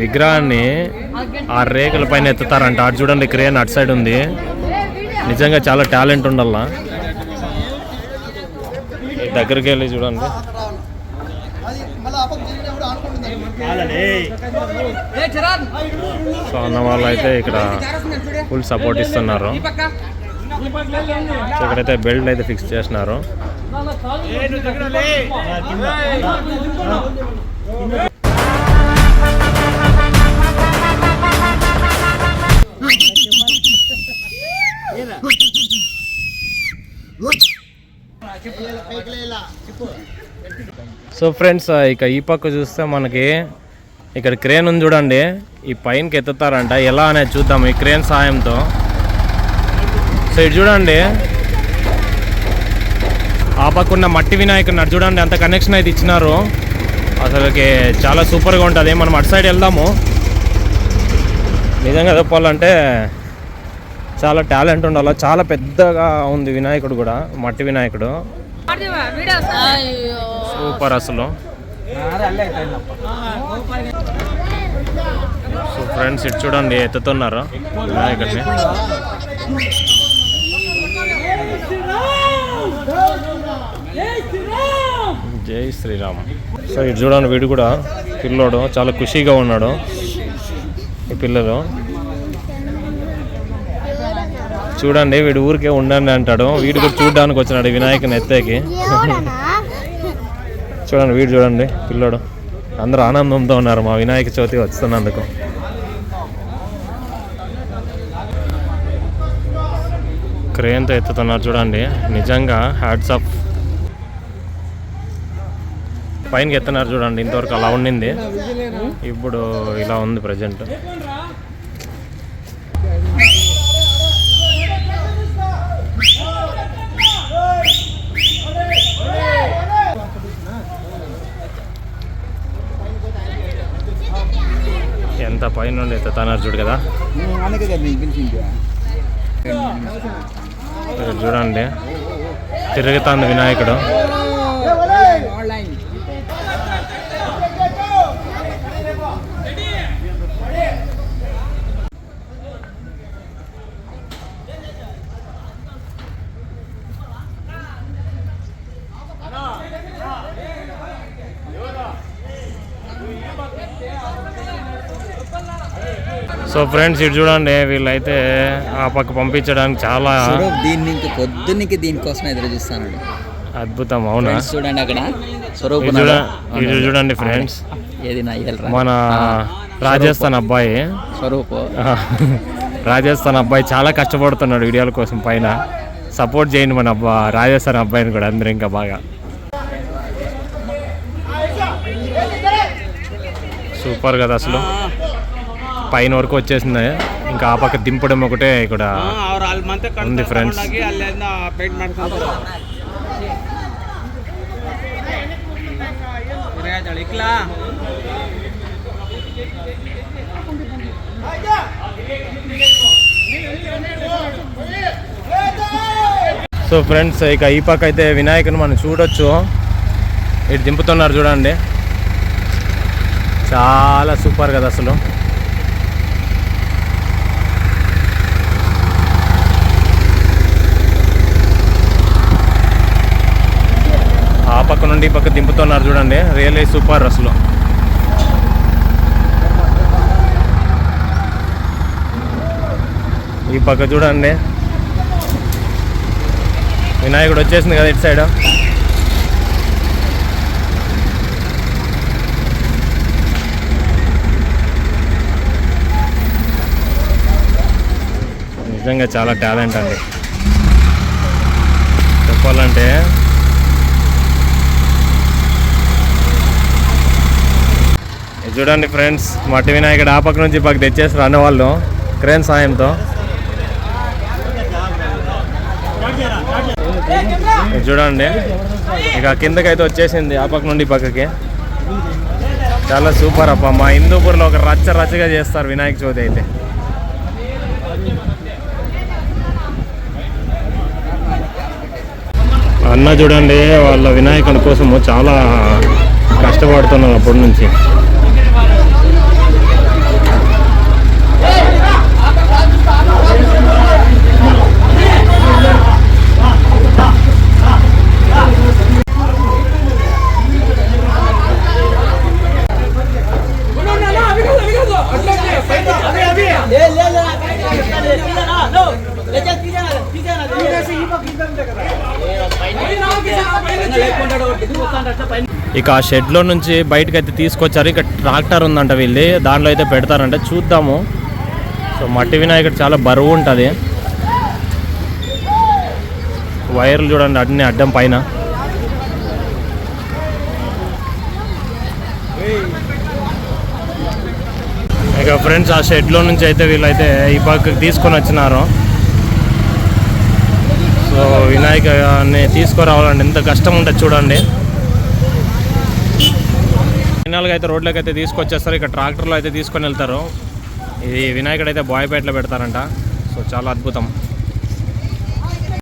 విగ్రహాన్ని ఆ రేకుల పైన ఎత్తుతారంట. అటు చూడండి, క్రేన్ అటు సైడ్ ఉంది. నిజంగా చాలా టాలెంట్ ఉండాలా. దగ్గరికి వెళ్ళి చూడండి. సో అన్న వాళ్ళు అయితే ఇక్కడ ఫుల్ సపోర్ట్ ఇస్తున్నారు. సో ఇక్కడైతే బెల్ట్ అయితే ఫిక్స్ చేసినారు. సో ఫ్రెండ్స్, ఇక ఈ పక్క చూస్తే మనకి ఇక్కడ క్రేన్ ఉంది చూడండి. ఈ పైనకి ఎత్తుతారంట. ఎలా అనేది చూద్దాం ఈ క్రేన్ సాయంతో. సో ఇది చూడండి, ఆ పక్క ఉన్న మట్టి వినాయకుడు అటు చూడండి, అంత కనెక్షన్ అయితే ఇచ్చినారు. అసలుకి చాలా సూపర్గా ఉంటుంది. మనం అటు సైడ్ వెళ్దాము. నిజంగా చెప్పాలంటే చాలా టాలెంట్ ఉండాలి. చాలా పెద్దగా ఉంది వినాయకుడు కూడా, మట్టి వినాయకుడు సూపర్ అసలు. సో ఫ్రెండ్స్, ఇటు చూడండి ఎత్తుతున్నారు వినాయకుడిని. జై శ్రీరామ్. సో ఇటు చూడండి, వీడు కూడా పిల్లోడు చాలా ఖుషీగా ఉన్నాడు. ఈ పిల్లలు చూడండి, వీడు ఊరికే ఉండండి అంటాడు. వీడు కూడా చూడడానికి వచ్చినాడు వినాయకుని ఎత్తేకి. చూడండి, వీడు చూడండి పిల్లోడు. అందరూ ఆనందంతో ఉన్నారు మా వినాయక చవితి వస్తున్నందుకు. క్రేన్తో ఎత్తుతున్నారు చూడండి. నిజంగా హ్యాట్స్ ఆఫ్. పైనకి ఎత్తున్నారు చూడండి. ఇంతవరకు అలా ఉండింది, ఇప్పుడు ఇలా ఉంది ప్రజెంట్. ఎంత పైన నుండి ఎత్తుతున్నారు చూడు కదా. చూడండి, తిరుగుతుంది వినాయకుడు. సో ఫ్రెండ్స్, ఇటు చూడండి, వీళ్ళైతే ఆ పక్క పంపించడానికి చాలా పొద్దున్నకి దీనికోసం ఎదురు చూస్తాను. అద్భుతం. అవునా? చూడండి అక్కడ ఇది చూడండి ఫ్రెండ్స్, మన రాజస్థాన్ అబ్బాయి స్వరూప్. రాజస్థాన్ అబ్బాయి చాలా కష్టపడుతున్నాడు వీడియోల కోసం. పైన సపోర్ట్ చేయండి మన రాజస్థాన్ అబ్బాయిని కూడా అందరూ ఇంకా బాగా. సూపర్ కదా అసలు. పైన వరకు వచ్చేసింది, ఇంకా ఆ పక్క దింపడం ఒకటే ఇక్కడ ఉంది ఫ్రెండ్స్. సో ఫ్రెండ్స్, ఇక ఈ పక్క అయితే వినాయకుని మనం చూడొచ్చు. ఇటు దింపుతున్నారు చూడండి, చాలా సూపర్ కదా అసలు. ఆ పక్క నుండి ఈ పక్క దింపుతున్నారు చూడండి, రియల్లీ సూపర్ అసలు. ఈ పక్క చూడండి, వినాయకుడు వచ్చేసింది కదా ఇటు సైడ్. నిజంగా చాలా టాలెంట్ అండి చెప్పాలంటే. చూడండి ఫ్రెండ్స్, మట్టి వినాయకుడు ఆ పక్క నుంచి పక్క తెచ్చేస్తారు అన్నవాళ్ళు క్రేన్ సాయంతో. చూడండి, ఇక కిందకైతే వచ్చేసింది ఆ పక్క నుండి పక్కకి. చాలా సూపర్ అప్ప. మా హిందూపూర్లో ఒక రచ్చగా చేస్తారు వినాయక చవితి అయితే. అన్న చూడండి, వాళ్ళ వినాయకుడి కోసము చాలా కష్టపడుతున్నారు అప్పటి నుంచి. ఇక ఆ షెడ్లో నుంచి బయటకు అయితే తీసుకొచ్చారు. ఇక ట్రాక్టర్ ఉందంట వీళ్ళది, దాంట్లో అయితే పెడతారంట, చూద్దాము. సో మట్టి వినాయకుడు చాలా బరువు ఉంటుంది. వైర్లు చూడండి అన్ని అడ్డం పైన. ఇక ఫ్రెండ్స్ ఆ షెడ్లో నుంచి అయితే వీళ్ళైతే ఈ పక్కకి తీసుకొని వచ్చినారు. సో వినాయకుడిని తీసుకురావాలండి, ఎంత కష్టం ఉంటుంది చూడండి. ఫైనల్గా అయితే రోడ్లోకి అయితే తీసుకొచ్చేస్తారు. ఇక ట్రాక్టర్లో అయితే తీసుకొని వెళ్తారు. ఇది వినాయకుడు అయితే బాయ్పేటలో పెడతారంట. సో చాలా అద్భుతం.